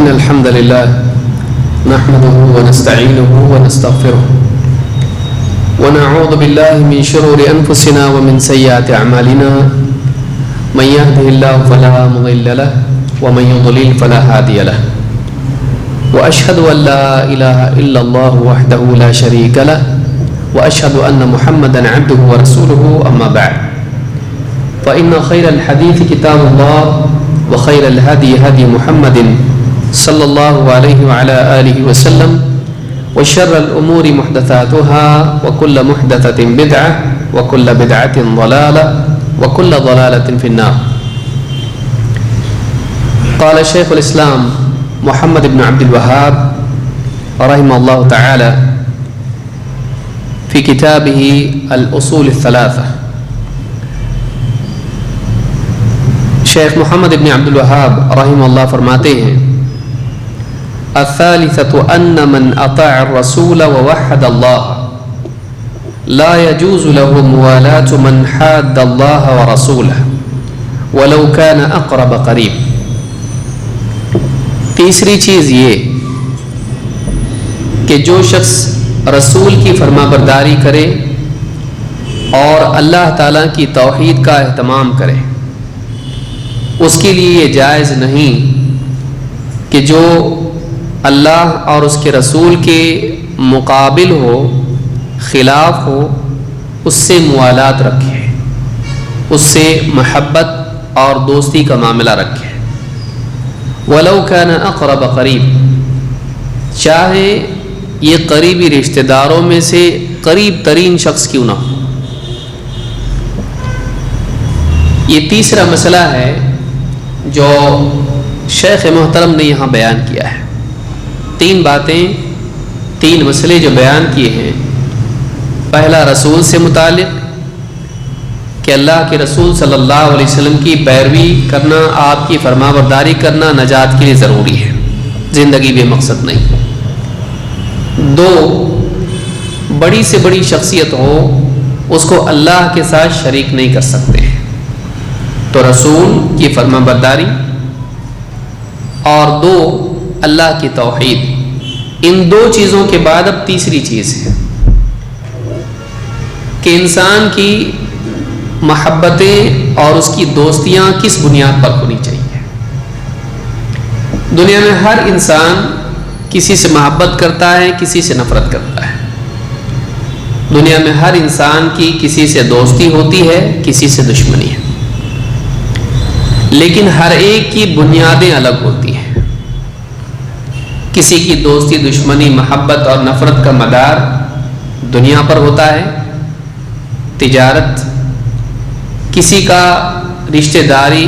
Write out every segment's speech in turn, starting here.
إن الحمد لله نحمده ونستعينه ونستغفره ونعوذ بالله من شرور أنفسنا ومن سيئات أعمالنا من يهده الله فلا مضل له ومن يضلل فلا هادي له وأشهد أن لا إله إلا الله وحده لا شريك له وأشهد أن محمدا عبده ورسوله أما بعد فإن خير الحديث كتاب الله وخير الهدي هدي محمد صلى الله عليه وعلى آله وسلم وشر الأمور محدثاتها وكل محدثة بدعة وكل بدعة ضلالة وكل ضلالة في النار. قال شيخ الإسلام محمد بن عبد الوهاب رحمه الله تعالى في كتابه الأصول الثلاثة. شیخ محمد ابن عبد الوہاب رحمہ اللہ فرماتے ہیں الثالثة أن من أطاع الرسول ووحد الله لا يجوز له موالاة من حاد الله ورسوله ولو كان أقرب قريب. تیسری چیز یہ کہ جو شخص رسول کی فرما برداری کرے اور اللہ تعالیٰ کی توحید کا اہتمام کرے، اس کے لیے یہ جائز نہیں کہ جو اللہ اور اس کے رسول کے مقابل ہو، خلاف ہو، اس سے موالات رکھے، اس سے محبت اور دوستی کا معاملہ رکھے. وَلَوْ كَانَ أَقْرَبَ قریب، چاہے یہ قریبی رشتہ داروں میں سے قریب ترین شخص کیوں نہ ہو. یہ تیسرا مسئلہ ہے جو شیخ محترم نے یہاں بیان کیا ہے. تین باتیں، تین مسئلے جو بیان کیے ہیں. پہلا رسول سے متعلق کہ اللہ کے رسول صلی اللہ علیہ وسلم کی پیروی کرنا، آپ کی فرما برداری کرنا نجات کے لیے ضروری ہے، زندگی بے مقصد نہیں. دو، بڑی سے بڑی شخصیت ہو اس کو اللہ کے ساتھ شریک نہیں کر سکتے ہیں، تو رسول کی فرما برداری. اور دو، اللہ کی توحید. ان دو چیزوں کے بعد اب تیسری چیز ہے کہ انسان کی محبتیں اور اس کی دوستیاں کس بنیاد پر ہونی چاہیے. دنیا میں ہر انسان کسی سے محبت کرتا ہے، کسی سے نفرت کرتا ہے. دنیا میں ہر انسان کی کسی سے دوستی ہوتی ہے، کسی سے دشمنی ہے، لیکن ہر ایک کی بنیادیں الگ ہوتی ہیں. کسی کی دوستی، دشمنی، محبت اور نفرت کا مدار دنیا پر ہوتا ہے، تجارت، کسی کا رشتہ داری،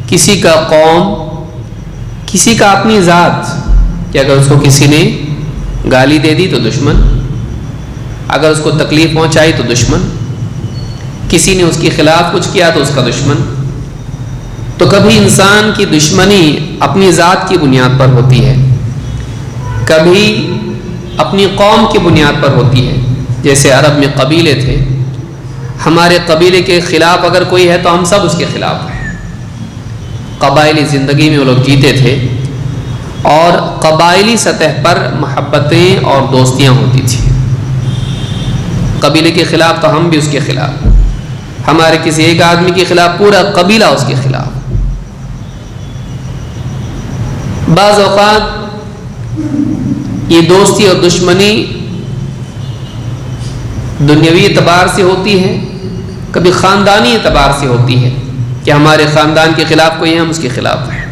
کسی کا قوم، کسی کا اپنی ذات کہ اگر اس کو کسی نے گالی دے دی تو دشمن، اگر اس کو تکلیف پہنچائی تو دشمن، کسی نے اس کے خلاف کچھ کیا تو اس کا دشمن. تو کبھی انسان کی دشمنی اپنی ذات کی بنیاد پر ہوتی ہے، کبھی اپنی قوم کی بنیاد پر ہوتی ہے. جیسے عرب میں قبیلے تھے، ہمارے قبیلے کے خلاف اگر کوئی ہے تو ہم سب اس کے خلاف ہیں. قبائلی زندگی میں وہ لوگ جیتے تھے اور قبائلی سطح پر محبتیں اور دوستیاں ہوتی تھیں. قبیلے کے خلاف تو ہم بھی اس کے خلاف، ہمارے کسی ایک آدمی کے خلاف پورا قبیلہ اس کے خلاف. بعض اوقات یہ دوستی اور دشمنی دنیاوی اعتبار سے ہوتی ہے، کبھی خاندانی اعتبار سے ہوتی ہے کہ ہمارے خاندان کے خلاف کوئی ہے، ہم اس کے خلاف ہیں.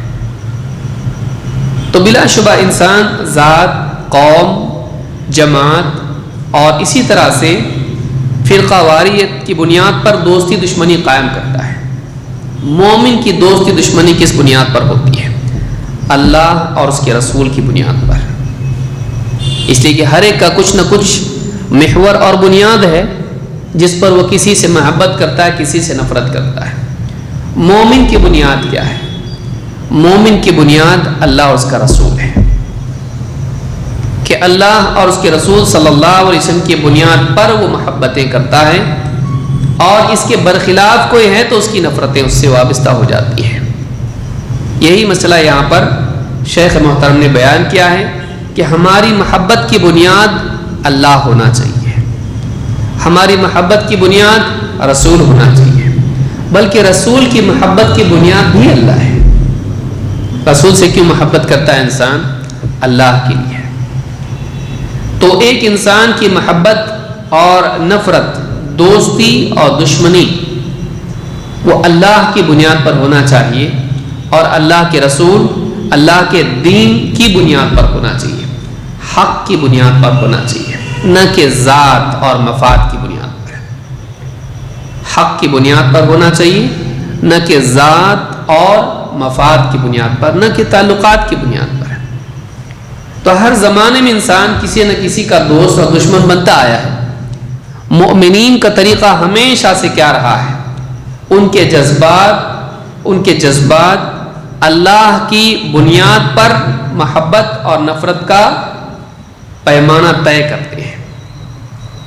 تو بلا شبہ انسان ذات، قوم، جماعت اور اسی طرح سے فرقہ واریت کی بنیاد پر دوستی دشمنی قائم کرتا ہے. مومن کی دوستی دشمنی کس بنیاد پر ہوتی ہے؟ اللہ اور اس کے رسول کی بنیاد پر. اس لیے کہ ہر ایک کا کچھ نہ کچھ محور اور بنیاد ہے جس پر وہ کسی سے محبت کرتا ہے، کسی سے نفرت کرتا ہے. مومن کی بنیاد کیا ہے؟ مومن کی بنیاد اللہ اور اس کا رسول ہے کہ اللہ اور اس کے رسول صلی اللہ علیہ وسلم کی بنیاد پر وہ محبتیں کرتا ہے، اور اس کے برخلاف کوئی ہے تو اس کی نفرتیں اس سے وابستہ ہو جاتی ہیں. یہی مسئلہ یہاں پر شیخ محترم نے بیان کیا ہے کہ ہماری محبت کی بنیاد اللہ ہونا چاہیے، ہماری محبت کی بنیاد رسول ہونا چاہیے، بلکہ رسول کی محبت کی بنیاد بھی اللہ ہے۔ رسول سے کیوں محبت کرتا ہے انسان؟ اللہ کے لیے۔ تو ایک انسان کی محبت اور نفرت، دوستی اور دشمنی وہ اللہ کی بنیاد پر ہونا چاہیے، اور اللہ کے رسول، اللہ کے دین کی بنیاد پر ہونا چاہیے، حق کی بنیاد پر ہونا چاہیے، نہ کہ ذات اور مفاد کی بنیاد پر۔ حق کی بنیاد پر ہونا چاہیے، نہ کہ ذات اور مفاد کی بنیاد پر، نہ کہ تعلقات کی بنیاد پر۔ تو ہر زمانے میں انسان کسی نہ کسی کا دوست اور دشمن بنتا آیا ہے۔ مؤمنین کا طریقہ ہمیشہ سے کیا رہا ہے؟ ان کے جذبات اللہ کی بنیاد پر محبت اور نفرت کا پیمانہ طے کرتے ہیں۔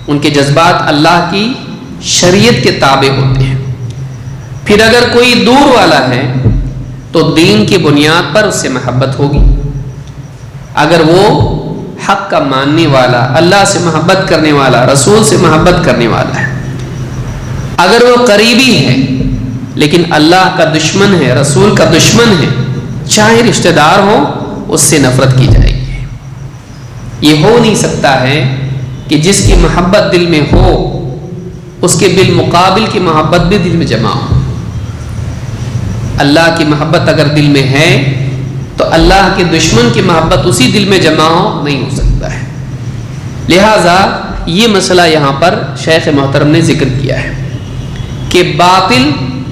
ان کے جذبات اللہ کی شریعت کے تابع ہوتے ہیں۔ پھر اگر کوئی دور والا ہے تو دین کی بنیاد پر اس سے محبت ہوگی۔ اگر وہ حق کا ماننے والا، اللہ سے محبت کرنے والا، رسول سے محبت کرنے والا ہے، اگر وہ قریبی ہے لیکن اللہ کا دشمن ہے، رسول کا دشمن ہے، چاہے رشتہ دار ہو، اس سے نفرت کی جائے گی۔ یہ ہو نہیں سکتا ہے کہ جس کی محبت دل میں ہو اس کے بالمقابل کی محبت بھی دل میں جمع ہو۔ اللہ کی محبت اگر دل میں ہے تو اللہ کے دشمن کی محبت اسی دل میں جمع ہو نہیں ہو سکتا ہے۔ لہذا یہ مسئلہ یہاں پر شیخ محترم نے ذکر کیا ہے کہ باطل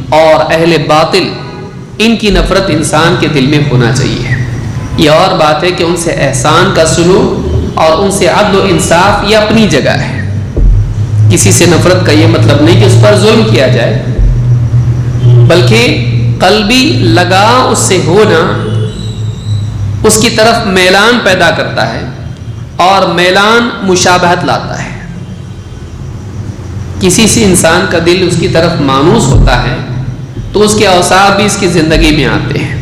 اور اہل باطل، ان کی نفرت انسان کے دل میں ہونا چاہیے۔ یہ اور بات ہے کہ ان سے احسان کا سلوک اور ان سے عدل و انصاف یہ اپنی جگہ ہے۔ کسی سے نفرت کا یہ مطلب نہیں کہ اس پر ظلم کیا جائے، بلکہ قلبی لگاؤ اس سے ہونا اس کی طرف میلان پیدا کرتا ہے، اور میلان مشابہت لاتا ہے۔ کسی سے انسان کا دل اس کی طرف مانوس ہوتا ہے تو اس کے اوصاف بھی اس کی زندگی میں آتے ہیں۔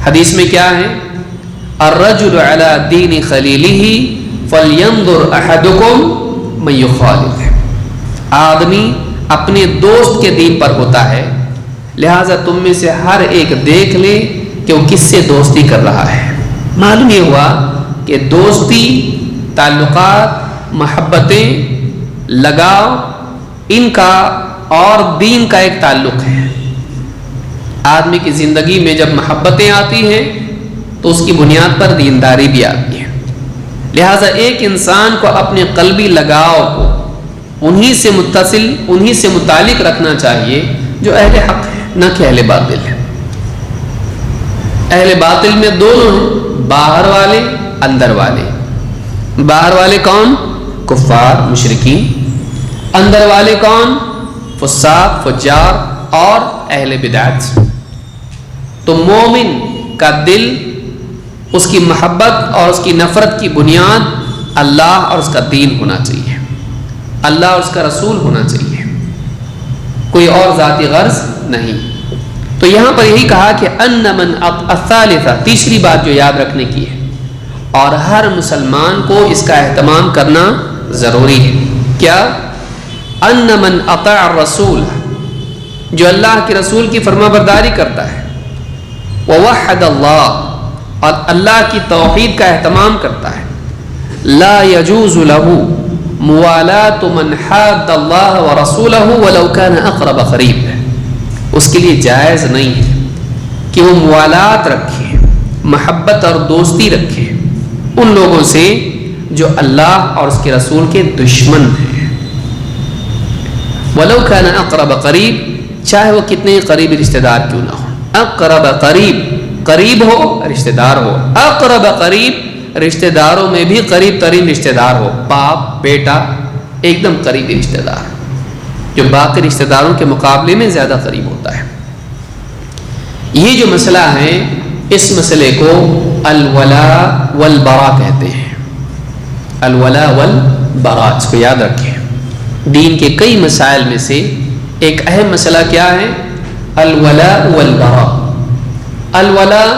حدیث میں کیا ہے؟ الرجل علی دین خلیلہ فلینظر احدکم من یخالف۔ آدمی اپنے دوست کے دین پر ہوتا ہے، لہٰذا تم میں سے ہر ایک دیکھ لے کہ وہ کس سے دوستی کر رہا ہے۔ معلوم یہ ہوا کہ دوستی، تعلقات، محبتیں، لگاؤ، ان کا اور دین کا ایک تعلق ہے۔ آدمی کی زندگی میں جب محبتیں آتی ہیں تو اس کی بنیاد پر دینداری بھی آتی ہے۔ لہٰذا ایک انسان کو اپنے قلبی لگاؤ کو انہی سے متصل، انہی سے متعلق رکھنا چاہیے جو اہل حق ہے، نہ کہ اہل باطل ہے۔ اہل باطل میں دونوں ہیں، باہر والے، اندر والے۔ باہر والے کون؟ کفار، مشرکین۔ اندر والے کون؟ فساق، فجار اور اہل بدعت۔ تو مومن کا دل، اس کی محبت اور اس کی نفرت کی بنیاد اللہ اور اس کا دین ہونا چاہیے، اللہ اور اس کا رسول ہونا چاہیے، کوئی اور ذاتی غرض نہیں۔ تو یہاں پر یہی کہا کہ ان من الثالثہ، تیسری بات جو یاد رکھنے کی ہے اور ہر مسلمان کو اس کا اہتمام کرنا ضروری ہے، کیا؟ ان من اطاع الرسول، جو اللہ کے رسول کی فرما برداری کرتا ہے، ووحد اللہ، اور اللہ کی توحید کا اہتمام کرتا ہے، لا يجوز له موالات من حاد اللہ ورسولہ ولو كان اقرب قریب، اس کے لیے جائز نہیں ہے کہ وہ موالات رکھے، محبت اور دوستی رکھے ان لوگوں سے جو اللہ اور اس کے رسول کے دشمن ہیں۔ ولو كان اقرب قریب، چاہے وہ کتنے قریبی رشتہ دار کیوں نہ ہو۔ اقرب قریب، قریب ہو رشتہ دار ہو، اقرب قریب، رشتہ داروں میں بھی قریب ترین رشتہ دار ہو، باپ، بیٹا، ایک دم قریبی رشتہ دار جو باقی رشتہ داروں کے مقابلے میں زیادہ قریب ہوتا ہے۔ یہ جو مسئلہ ہے، اس مسئلے کو الولاء والبراء کہتے ہیں۔ الولاء والبراء، اس کو یاد رکھیں۔ دین کے کئی مسائل میں سے ایک اہم مسئلہ کیا ہے؟ الولاء والبراء۔ الولاء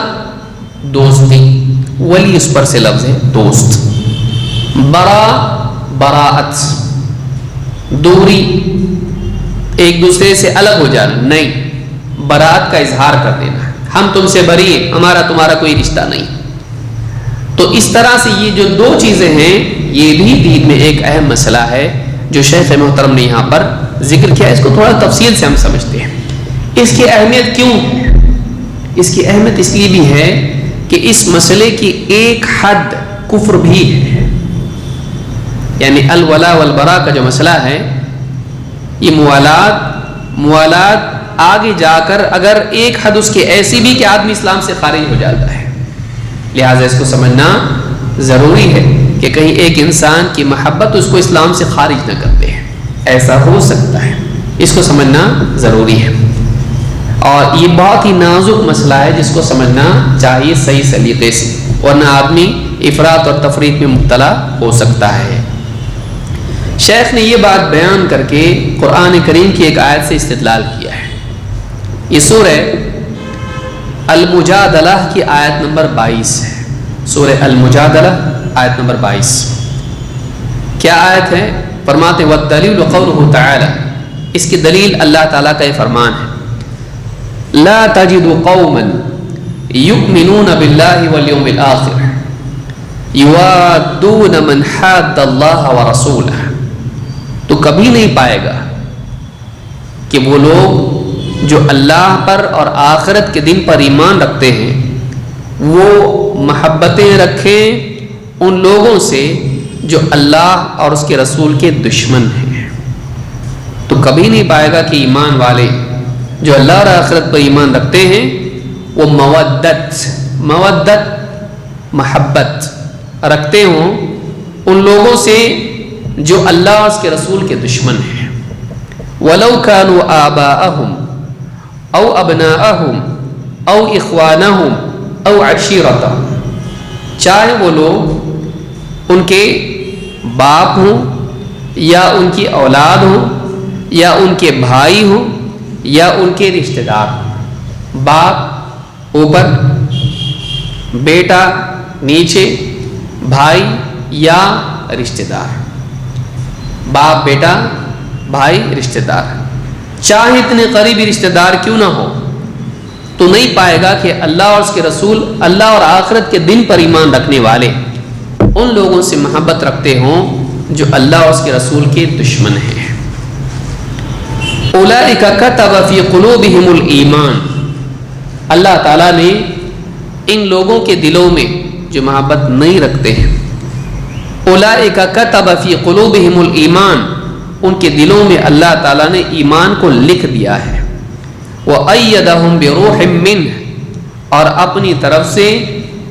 دوستی، ولی اس پر سے لفظ ہے دوست. برا براءت، دوری، ایک دوسرے سے الگ ہو جانا، نہیں، براءت کا اظہار کر دینا، ہم تم سے بری ہیں، ہمارا تمہارا کوئی رشتہ نہیں. تو اس طرح سے یہ جو دو چیزیں ہیں یہ بھی دین میں ایک اہم مسئلہ ہے جو شیخ محترم نے یہاں پر ذکر کیا. اس کو تھوڑا تفصیل سے ہم سمجھتے ہیں. اس کی اہمیت کیوں ہے؟ اس کی اہمیت اس لیے بھی ہے کہ اس مسئلے کی ایک حد کفر بھی ہے. یعنی الولا والبراء کا جو مسئلہ ہے یہ موالات آگے جا کر اگر ایک حد اس کی ایسی بھی کہ آدمی اسلام سے خارج ہو جاتا ہے. لہٰذا اس کو سمجھنا ضروری ہے کہ کہیں ایک انسان کی محبت اس کو اسلام سے خارج نہ کرتے ہیں، ایسا ہو سکتا ہے. اس کو سمجھنا ضروری ہے اور یہ بہت ہی نازک مسئلہ ہے جس کو سمجھنا چاہیے صحیح سلیقے سے، ورنہ آدمی افراط اور تفریط میں مبتلا ہو سکتا ہے. شیخ نے یہ بات بیان کر کے قرآن کریم کی ایک آیت سے استدلال کیا ہے. یہ سورہ المجادلہ کی آیت نمبر 22 ہے. سورہ المجادلہ آیت نمبر 22. کیا آیت ہے؟ فرماتے والدلیل قولہ تعالی، اس کی دلیل اللہ تعالیٰ کا یہ فرمان ہے لا تجد قوما یؤمنون باللہ والیوم الآخر یوادون من حاد اللہ ورسولہ. تو کبھی نہیں پائے گا کہ وہ لوگ جو اللہ پر اور آخرت کے دن پر ایمان رکھتے ہیں وہ محبتیں رکھیں ان لوگوں سے جو اللہ اور اس کے رسول کے دشمن ہیں. تو کبھی نہیں پائے گا کہ ایمان والے جو اللہ اور آخرت پر ایمان رکھتے ہیں وہ مودت محبت رکھتے ہوں ان لوگوں سے جو اللہ اور اس کے رسول کے دشمن ہیں. وَلَوْ كَانُوا آبَاءَهُمْ او ابناءہم او اخوانہم او عشیرتہم، چاہے وہ لوگ ان کے باپ ہوں یا ان کی اولاد ہوں یا ان کے بھائی ہوں یا ان کے رشتہ دار ہوں. باپ اوپر، بیٹا نیچے، بھائی یا رشتہ دار. باپ بیٹا بھائی رشتہ دار، چاہے اتنے قریبی رشتہ دار کیوں نہ ہو، تو نہیں پائے گا کہ اللہ اور اس کے رسول، اللہ اور آخرت کے دن پر ایمان رکھنے والے ان لوگوں سے محبت رکھتے ہوں جو اللہ اور اس کے رسول کے دشمن ہیں. اولئک کتب فی قلوبہم الایمان، اللہ تعالیٰ نے ان لوگوں کے دلوں میں جو محبت نہیں رکھتے ہیں، اولئک کتب فی قلوبہم الایمان، ان کے دلوں میں اللہ تعالیٰ نے ایمان کو لکھ دیا ہے. وَأَيَّدَهُمْ بِرُوحٍ مِّنْهُ، اور اپنی طرف سے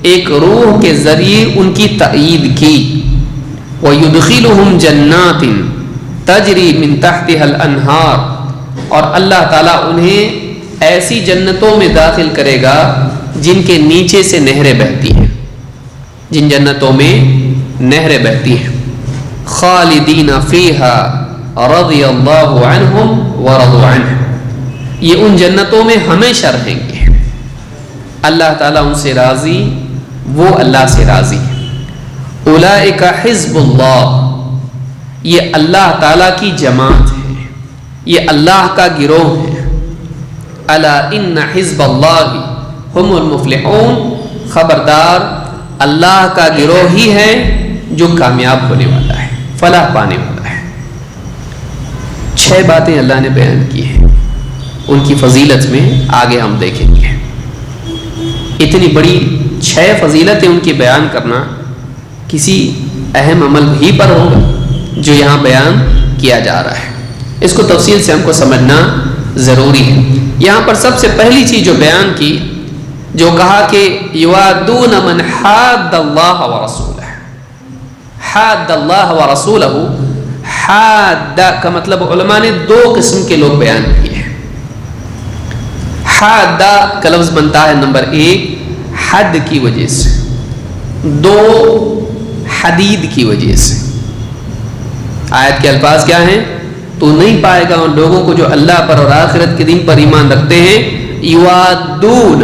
ایک روح کے ذریعے ان کی تائید کی. وَيُدْخِلُهُمْ جَنَّاتٍ تَجْرِي مِن تَحْتِهَا الْأَنْهَارُ، اور اللہ تعالیٰ انہیں ایسی جنتوں میں داخل کرے گا جن کے نیچے سے نہریں بہتی ہیں، جن جنتوں میں نہریں بہتی ہیں. خالدین فیہا رضی اللہ عنہم ورضوا عنہ، یہ ان جنتوں میں ہمیشہ رہیں گے، اللہ تعالیٰ ان سے راضی، وہ اللہ سے راضی. اولئک حزب اللہ، یہ اللہ تعالیٰ کی جماعت ہے، یہ اللہ کا گروہ ہے. الا ان حزب اللہ هم المفلحون، خبردار اللہ کا گروہ ہی ہے جو کامیاب ہونے والا ہے، فلاح پانے والا ہے. 6 باتیں اللہ نے بیان کی ہیں، ان کی فضیلت میں آگے ہم دیکھیں گے. اتنی بڑی 6 فضیلتیں ان کی بیان کرنا کسی اہم عمل ہی پر ہوگا جو یہاں بیان کیا جا رہا ہے. اس کو تفصیل سے ہم کو سمجھنا ضروری ہے. یہاں پر سب سے پہلی چیز جو بیان کی، جو کہا کہ یوادون من حاد اللہ ورسولہ. حاد اللہ ورسولہ، حاد کا مطلب علماء نے 2 قسم کے لوگ بیان کیے ہیں. حاد کا لفظ بنتا ہے نمبر 1 حد کی وجہ سے، 2 حدید کی وجہ سے. آیت کے الفاظ کیا ہیں؟ تو نہیں پائے گا ان لوگوں کو جو اللہ پر اور آخرت کے دن پر ایمان رکھتے ہیں یوادون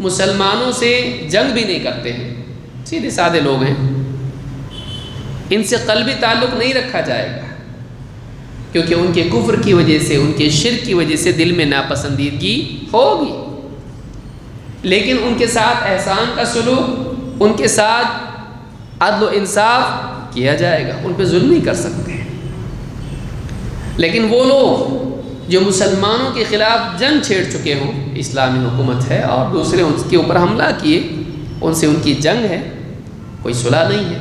مسلمانوں سے جنگ بھی نہیں کرتے ہیں، سیدھے سادے لوگ ہیں، ان سے قلبی تعلق نہیں رکھا جائے گا، کیونکہ ان کے کفر کی وجہ سے، ان کے شرک کی وجہ سے دل میں ناپسندیدگی ہوگی، لیکن ان کے ساتھ احسان کا سلوک، ان کے ساتھ عدل و انصاف کیا جائے گا، ان پہ ظلم نہیں کر سکتے ہیں۔ لیکن وہ لوگ جو مسلمانوں کے خلاف جنگ چھیڑ چکے ہوں، اسلامی حکومت ہے اور دوسرے ان کے اوپر حملہ کیے، ان سے ان کی جنگ ہے، کوئی صلح نہیں ہے،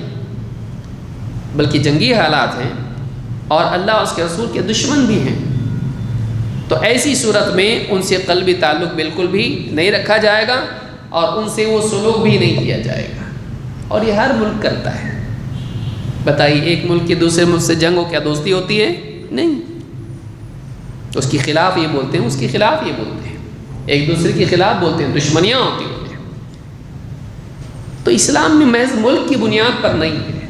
بلکہ جنگی حالات ہیں اور اللہ اس کے رسول کے دشمن بھی ہیں، تو ایسی صورت میں ان سے قلبی تعلق بالکل بھی نہیں رکھا جائے گا اور ان سے وہ سلوک بھی نہیں کیا جائے گا، اور یہ ہر ملک کرتا ہے۔ بتائیے، ایک ملک کی دوسرے ملک سے جنگ ہو، کیا دوستی ہوتی ہے؟ نہیں، اس کے خلاف یہ بولتے ہیں، اس کے خلاف یہ بولتے ہیں، ایک دوسرے کے خلاف بولتے ہیں، دشمنیاں ہوتی ہیں۔ تو اسلام میں محض ملک کی بنیاد پر نہیں ہے،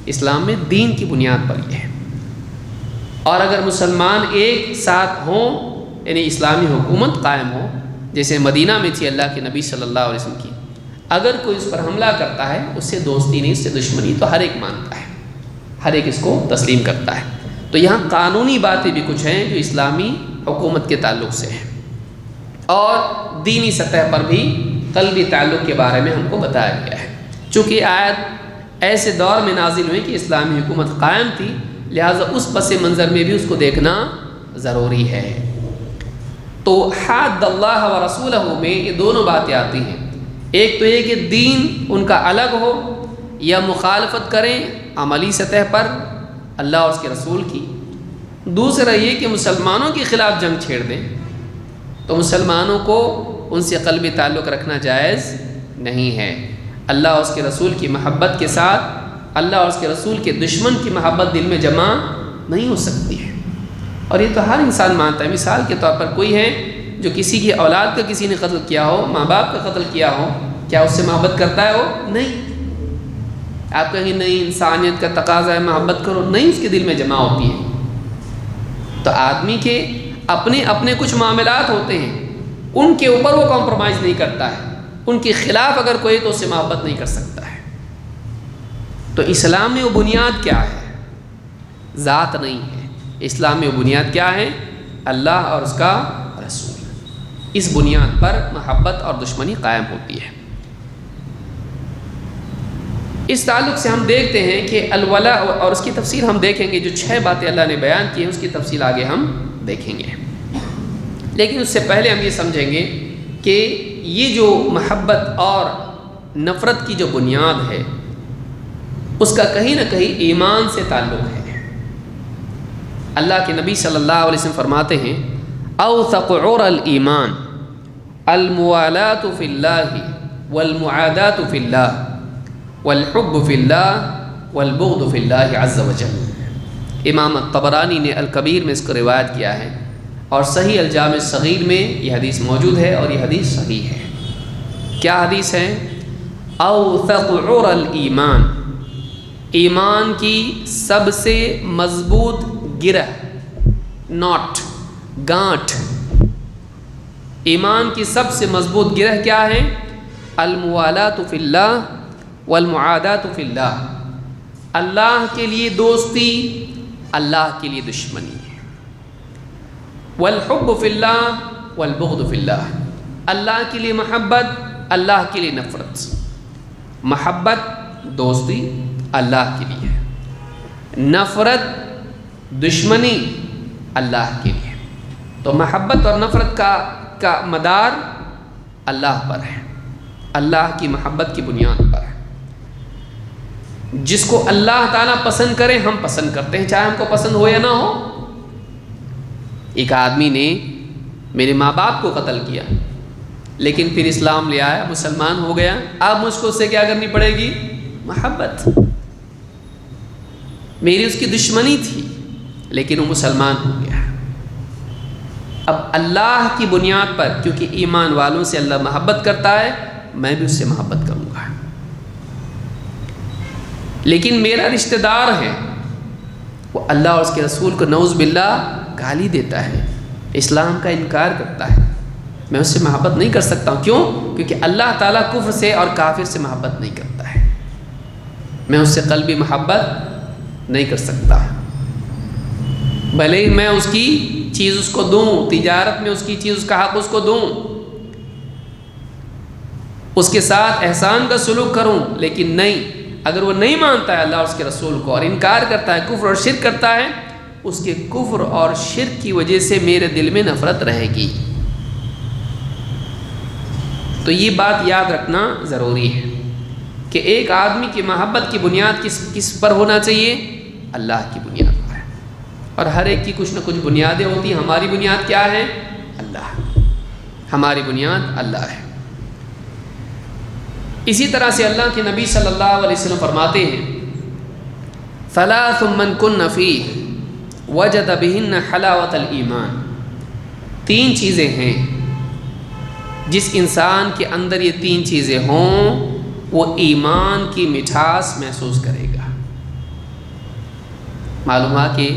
اسلام میں دین کی بنیاد پر یہ ہے، اور اگر مسلمان ایک ساتھ ہوں، یعنی اسلامی حکومت قائم ہو، جیسے مدینہ میں تھی اللہ کے نبی صلی اللہ علیہ وسلم کی، اگر کوئی اس پر حملہ کرتا ہے، اس سے دوستی نہیں، اس سے دشمنی، تو ہر ایک مانتا ہے، ہر ایک اس کو تسلیم کرتا ہے۔ تو یہاں قانونی باتیں بھی کچھ ہیں جو اسلامی حکومت کے تعلق سے ہیں، اور دینی سطح پر بھی قلبی تعلق کے بارے میں ہم کو بتایا گیا ہے، چونکہ آیت ایسے دور میں نازل ہوئی کہ اسلامی حکومت قائم تھی، لہٰذا اس پس منظر میں بھی اس کو دیکھنا ضروری ہے۔ تو حاد اللہ و رسولہ میں یہ دونوں باتیں آتی ہیں، ایک تو یہ کہ دین ان کا الگ ہو یا مخالفت کریں عملی سطح پر اللہ اور اس کے رسول کی، دوسرا یہ کہ مسلمانوں کے خلاف جنگ چھیڑ دیں، تو مسلمانوں کو ان سے قلبی تعلق رکھنا جائز نہیں ہے۔ اللہ اور اس کے رسول کی محبت کے ساتھ اللہ اور اس کے رسول کے دشمن کی محبت دل میں جمع نہیں ہو سکتی ہے، اور یہ تو ہر انسان مانتا ہے۔ مثال کے طور پر کوئی ہے جو کسی کی اولاد کا کسی نے قتل کیا ہو، ماں باپ کا قتل کیا ہو، کیا اس سے محبت کرتا ہے وہ؟ نہیں۔ آپ کہیں گے نہیں، انسانیت کا تقاضا ہے محبت کرو، نہیں، اس کے دل میں جمع ہوتی ہے۔ تو آدمی کے اپنے اپنے کچھ معاملات ہوتے ہیں، ان کے اوپر وہ کمپرومائز نہیں کرتا ہے، ان کے خلاف اگر کوئی تو اس سے محبت نہیں کر سکتا ہے۔ تو اسلام میں وہ بنیاد کیا ہے؟ ذات نہیں ہے، اسلام میں وہ بنیاد کیا ہے؟ اللہ اور اس کا رسول، اس بنیاد پر محبت اور دشمنی قائم ہوتی ہے۔ اس تعلق سے ہم دیکھتے ہیں کہ الولا، اور اس کی تفصیل ہم دیکھیں گے، جو 6 باتیں اللہ نے بیان کی ہیں اس کی تفصیل آگے ہم دیکھیں گے، لیکن اس سے پہلے ہم یہ سمجھیں گے کہ یہ جو محبت اور نفرت کی جو بنیاد ہے اس کا کہیں نہ کہیں ایمان سے تعلق ہے۔ اللہ کے نبی صلی اللہ علیہ وسلم فرماتے ہیں اوثق عور الایمان الموالات فی اللہ والمعادات فی اللہ والحب فی اللہ والبغض فی اللہ عز وجل۔ امام طبرانی نے الکبیر میں اس کو روایت کیا ہے، اور صحیح الجامع الصغیر میں یہ حدیث موجود ہے، اور یہ حدیث صحیح ہے۔ کیا حدیث ہے؟ اوثق عور الایمان، ایمان کی سب سے مضبوط گرہ، ناٹ، گانٹھ، ایمان کی سب سے مضبوط گرہ کیا ہے؟ الموالات فی اللہ والمعادات فی اللہ، اللہ کے لیے دوستی، اللہ کے لیے دشمنی، والحب فی اللہ والبغض فی اللہ، اللہ کے لیے محبت، اللہ کے لیے نفرت۔ محبت دوستی اللہ کے لیے، نفرت دشمنی اللہ کے لیے۔ تو محبت اور نفرت کا مدار اللہ پر ہے، اللہ کی محبت کی بنیاد پر ہے۔ جس کو اللہ تعالیٰ پسند کرے ہم پسند کرتے ہیں، چاہے ہم کو پسند ہو یا نہ ہو۔ ایک آدمی نے میرے ماں باپ کو قتل کیا، لیکن پھر اسلام لے آیا، مسلمان ہو گیا، اب مجھ کو اس سے کیا کرنی پڑے گی؟ محبت۔ میری اس کی دشمنی تھی لیکن وہ مسلمان ہو گیا۔ اب اللہ کی بنیاد پر، کیونکہ ایمان والوں سے اللہ محبت کرتا ہے، میں بھی اس سے محبت کروں گا، لیکن میرا رشتہ دار ہے، وہ اللہ اور اس کے رسول کو نعوذ باللہ گالی دیتا ہے، اسلام کا انکار کرتا ہے، میں اس سے محبت نہیں کر سکتا ہوں. کیوں؟ کیونکہ اللہ تعالیٰ کفر سے اور کافر سے محبت نہیں کرتا ہے. میں اس سے قلبی محبت نہیں کر سکتا. بھلے ہی میں اس کی چیز اس کو دوں، تجارت میں اس کی چیز اس کا حق اس کو دوں، اس کے ساتھ احسان کا سلوک کروں، لیکن نہیں، اگر وہ نہیں مانتا ہے اللہ اور اس کے رسول کو اور انکار کرتا ہے، کفر اور شرک کرتا ہے، اس کے کفر اور شرک کی وجہ سے میرے دل میں نفرت رہے گی. تو یہ بات یاد رکھنا ضروری ہے کہ ایک آدمی کی محبت کی بنیاد کس پر ہونا چاہیے؟ اللہ کی بنیاد پر. اور ہر ایک کی کچھ نہ کچھ بنیادیں ہوتی ہیں. ہماری بنیاد کیا ہے؟ اللہ. ہماری بنیاد اللہ ہے. اسی طرح سے اللہ کے نبی صلی اللہ علیہ وسلم فرماتے ہیں ثلاث من کن فیہ وجد بہن حلاوت الایمان. 3 چیزیں ہیں، جس انسان کے اندر یہ 3 چیزیں ہوں وہ ایمان کی مٹھاس محسوس کرے گا. معلوم ہے کہ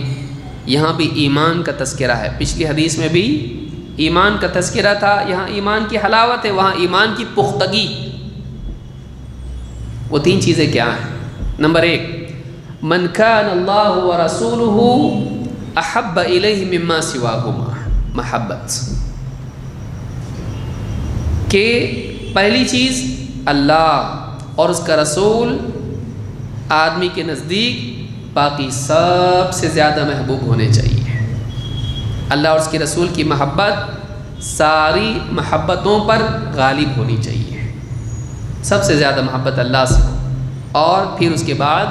یہاں بھی ایمان کا تذکرہ ہے. پچھلی حدیث میں بھی ایمان کا تذکرہ تھا، یہاں ایمان کی حلاوت ہے، وہاں ایمان کی پختگی. وہ 3 چیزیں کیا ہیں؟ نمبر 1، من کان اللہ ورسولہ احب الیہ مما سواہما. محبت کہ پہلی چیز اللہ اور اس کا رسول آدمی کے نزدیک باقی سب سے زیادہ محبوب ہونے چاہیے. اللہ اور اس کے رسول کی محبت ساری محبتوں پر غالب ہونی چاہیے. سب سے زیادہ محبت اللہ سے ہو، اور پھر اس کے بعد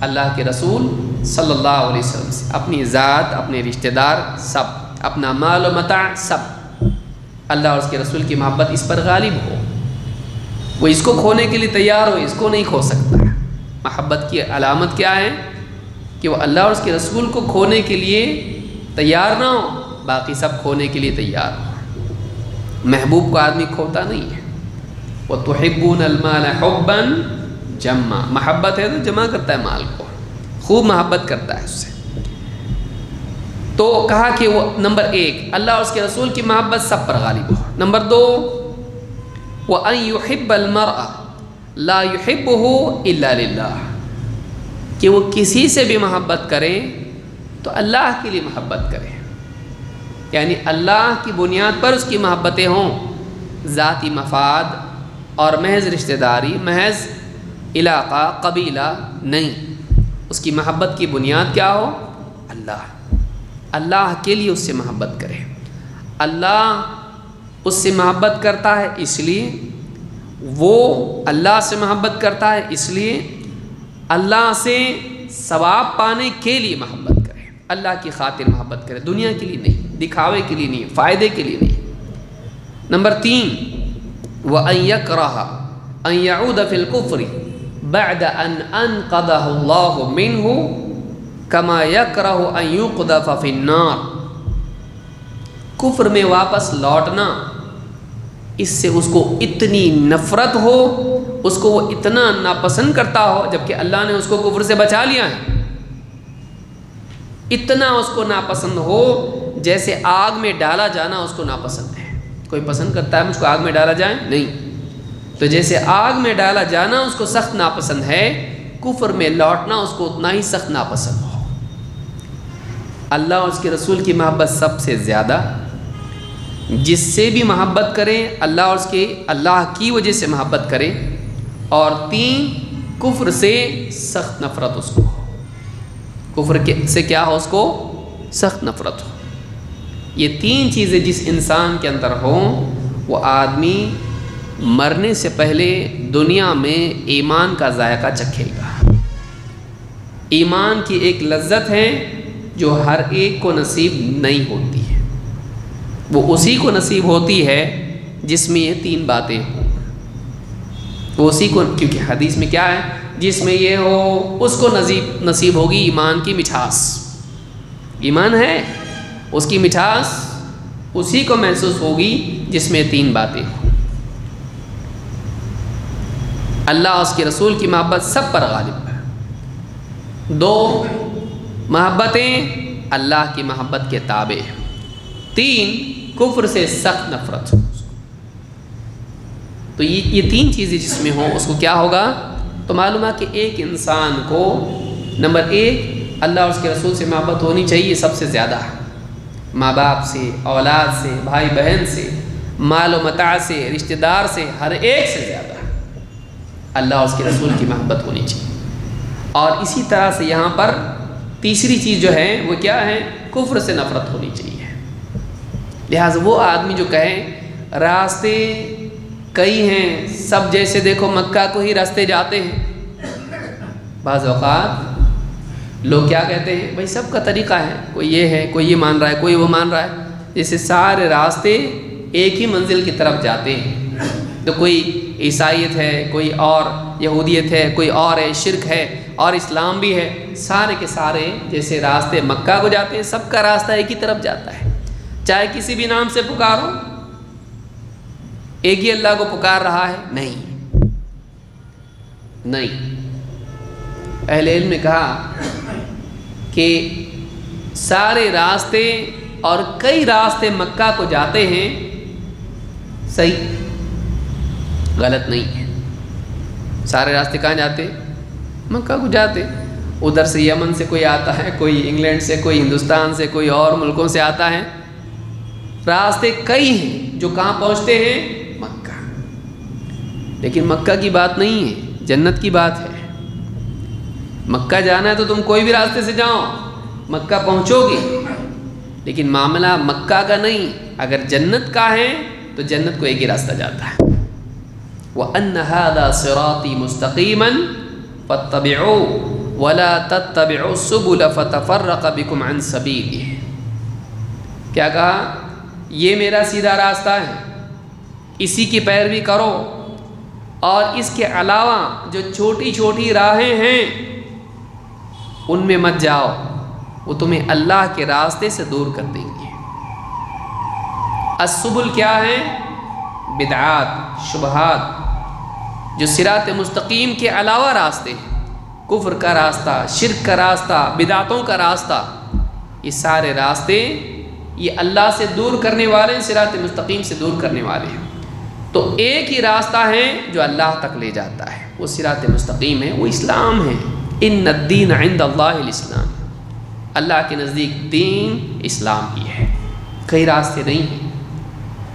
اللہ کے رسول صلی اللہ علیہ وسلم سے. اپنی ذات، اپنے رشتہ دار، سب، اپنا مال و متاع، سب. اللہ اور اس کے رسول کی محبت اس پر غالب ہو. وہ اس کو کھونے کے لیے تیار ہو، اس کو نہیں کھو سکتا. محبت کی علامت کیا ہے؟ کہ وہ اللہ اور اس کے رسول کو کھونے کے لیے تیار نہ ہو، باقی سب کھونے کے لیے تیار ہو. محبوب کو آدمی کھوتا نہیں ہے. وَتُحِبُّونَ الْمَالَ حُبًّا جَمًّا. محبت ہے تو جمع کرتا ہے مال کو، خوب محبت کرتا ہے اس سے. تو کہا کہ وہ نمبر 1 اللہ اور اس کے رسول کی محبت سب پر غالب ہو. نمبر 2 وَأَن يُحِبَّ الْمَرْءَ لَا يُحِبُّهُ إِلَّا لِلَّهِ. کہ وہ کسی سے بھی محبت کرے تو اللہ کے لیے محبت کرے. یعنی اللہ کی بنیاد پر اس کی محبتیں ہوں، ذاتی مفاد اور محض رشتہ داری، محض علاقہ، قبیلہ نہیں. اس کی محبت کی بنیاد کیا ہو؟ اللہ. اللہ کے لیے اس سے محبت کرے. اللہ اس سے محبت کرتا ہے اس لیے، وہ اللہ سے محبت کرتا ہے اس لیے، اللہ سے ثواب پانے کے لیے محبت کرے، اللہ کی خاطر محبت کرے، دنیا کے لیے نہیں، دکھاوے کے لیے نہیں، فائدے کے لیے نہیں. نمبر 3 وَأَن يَكْرَهَ أَن يَعُودَ فِي الْكُفْرِ بَعْدَ أَنْ أَنْقَذَهُ اللَّهُ مِنْهُ كَمَا يَكْرَهُ أَن يُقْذَفَ فِي النَّارِ. کفر میں واپس لوٹنا، اس سے اس کو اتنی نفرت ہو، اس کو وہ اتنا ناپسند کرتا ہو، جبکہ اللہ نے اس کو کفر سے بچا لیا ہے، اتنا اس کو ناپسند ہو جیسے آگ میں ڈالا جانا اس کو ناپسند ہے. کوئی پسند کرتا ہے مجھ کو آگ میں ڈالا جائے؟ نہیں. تو جیسے آگ میں ڈالا جانا اس کو سخت ناپسند ہے، کفر میں لوٹنا اس کو اتنا ہی سخت ناپسند ہو. اللہ اور اس کے رسول کی محبت سب سے زیادہ، جس سے بھی محبت کریں اللہ اور اس کے اللہ کی وجہ سے محبت کریں. اور 3 کفر سے سخت نفرت اس کو ہو. کفر سے کیا ہو؟ اس کو سخت نفرت ہو. یہ 3 چیزیں جس انسان کے اندر ہوں وہ آدمی مرنے سے پہلے دنیا میں ایمان کا ذائقہ چکھے گا. ایمان کی ایک لذت ہے جو ہر ایک کو نصیب نہیں ہوتی ہے. وہ اسی کو نصیب ہوتی ہے جس میں یہ 3 باتیں ہوں. وہ اسی کو، کیونکہ حدیث میں کیا ہے؟ جس میں یہ ہو اس کو نصیب ہوگی ایمان کی مٹھاس. ایمان ہے، اس کی مٹھاس اسی کو محسوس ہوگی جس میں 3 باتیں ہوں. اللہ اور اس کے رسول کی محبت سب پر غالب ہے. 2 محبتیں اللہ کی محبت کے تابع. 3 کفر سے سخت نفرت. تو یہ تین چیزیں جس میں ہوں اس کو کیا ہوگا؟ تو معلوم ہے کہ ایک انسان کو نمبر ایک اللہ اور اس کے رسول سے محبت ہونی چاہیے سب سے زیادہ، ماں باپ سے، اولاد سے، بھائی بہن سے، مال و متاع سے، رشتہ دار سے، ہر ایک سے زیادہ اللہ اور اس کے رسول کی محبت ہونی چاہیے۔ اور اسی طرح سے یہاں پر تیسری چیز جو ہے وہ کیا ہے؟ کفر سے نفرت ہونی چاہیے۔ لہٰذا وہ آدمی جو کہے راستے کئی ہیں، سب جیسے دیکھو مکہ کو ہی راستے جاتے ہیں، بعض اوقات لوگ کیا کہتے ہیں بھائی سب کا طریقہ ہے، کوئی یہ ہے، کوئی یہ مان رہا ہے، کوئی وہ مان رہا ہے، جیسے سارے راستے ایک ہی منزل کی طرف جاتے ہیں۔ تو کوئی عیسائیت ہے، کوئی اور یہودیت ہے، کوئی اور ہے، شرک ہے اور اسلام بھی ہے، سارے کے سارے جیسے راستے مکہ کو جاتے ہیں، سب کا راستہ ایک ہی طرف جاتا ہے، چاہے کسی بھی نام سے پکارو ایک ہی اللہ کو پکار رہا ہے؟ نہیں۔ اہل علم نے کہا کہ سارے راستے اور کئی راستے مکہ کو جاتے ہیں، صحیح غلط نہیں ہے۔ سارے راستے کہاں جاتے؟ مکہ کو جاتے۔ ادھر سے یمن سے کوئی آتا ہے، کوئی انگلینڈ سے، کوئی ہندوستان سے، کوئی اور ملکوں سے آتا ہے، راستے کئی ہیں جو کہاں پہنچتے ہیں؟ مکہ۔ لیکن مکہ کی بات نہیں ہے، جنت کی بات ہے۔ مکہ جانا ہے تو تم کوئی بھی راستے سے جاؤ، مکہ پہنچو گے، لیکن معاملہ مکہ کا نہیں، اگر جنت کا ہے تو جنت کو ایک ہی راستہ جاتا ہے۔ وَأَنَّ هَذَا صِرَاطِي مُسْتَقِيمًا فَاتَّبِعُوهُ وَلَا تَتَّبِعُوا السُّبُلَ فَتَفَرَّقَ بِكُمْ عَنْ سَبِيلِهِ۔ کیا کہا؟ یہ میرا سیدھا راستہ ہے، اسی کی پیروی کرو، اور اس کے علاوہ جو چھوٹی چھوٹی راہیں ہیں ان میں مت جاؤ، وہ تمہیں اللہ کے راستے سے دور کر دیں گے۔ السبل کیا ہے؟ بدعات، شبہات، جو صراط مستقیم کے علاوہ راستے ہیں، کفر کا راستہ، شرک کا راستہ، بدعتوں کا راستہ، یہ سارے راستے یہ اللہ سے دور کرنے والے ہیں، صراط مستقیم سے دور کرنے والے ہیں۔ تو ایک ہی راستہ ہے جو اللہ تک لے جاتا ہے، وہ صراط مستقیم ہے، وہ اسلام ہے۔ ان الدین عند اللہ الاسلام، اللہ کے نزدیک دین اسلام ہی ہے، کئی راستے نہیں ہیں،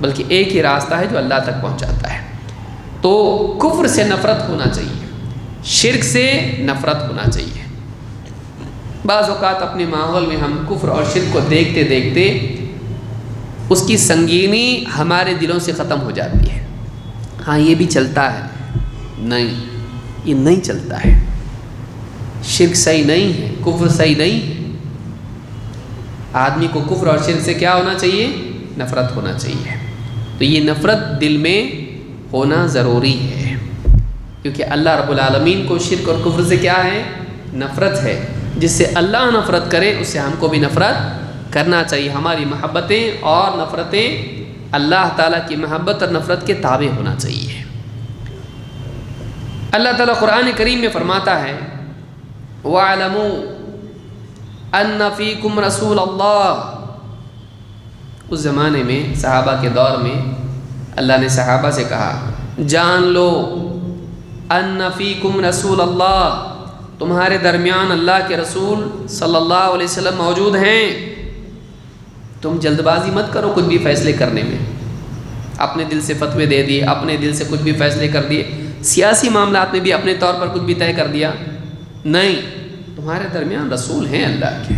بلکہ ایک ہی راستہ ہے جو اللہ تک پہنچاتا ہے۔ تو کفر سے نفرت ہونا چاہیے، شرک سے نفرت ہونا چاہیے۔ بعض اوقات اپنے ماحول میں ہم کفر اور شرک کو دیکھتے دیکھتے اس کی سنگینی ہمارے دلوں سے ختم ہو جاتی ہے۔ ہاں یہ بھی چلتا ہے، نہیں یہ نہیں چلتا ہے، شرک صحیح نہیں ہے، کفر صحیح نہیں ہے۔ آدمی کو کفر اور شرک سے کیا ہونا چاہیے؟ نفرت ہونا چاہیے۔ تو یہ نفرت دل میں ہونا ضروری ہے، کیونکہ اللہ رب العالمین کو شرک اور کفر سے کیا ہے؟ نفرت ہے۔ جس سے اللہ نفرت کرے اس سے ہم کو بھی نفرت کرنا چاہیے۔ ہماری محبتیں اور نفرتیں اللہ تعالیٰ کی محبت اور نفرت کے تابع ہونا چاہیے۔ اللہ تعالیٰ قرآن کریم میں فرماتا ہے وَاعْلَمُوا أَنَّ فِيكُمْ رَسُولَ اللَّهِ۔ اس زمانے میں صحابہ کے دور میں اللہ نے صحابہ سے کہا جان لو أَنَّ فِيكُمْ رَسُولَ اللَّهِ، تمہارے درمیان اللہ کے رسول صلی اللہ علیہ وسلم موجود ہیں۔ تم جلد بازی مت کرو کچھ بھی فیصلے کرنے میں، اپنے دل سے فتوے دے دیے، اپنے دل سے کچھ بھی فیصلے کر دیے، سیاسی معاملات میں بھی اپنے طور پر کچھ بھی طے کر دیا، نہیں، تمہارے درمیان رسول ہیں اللہ کے۔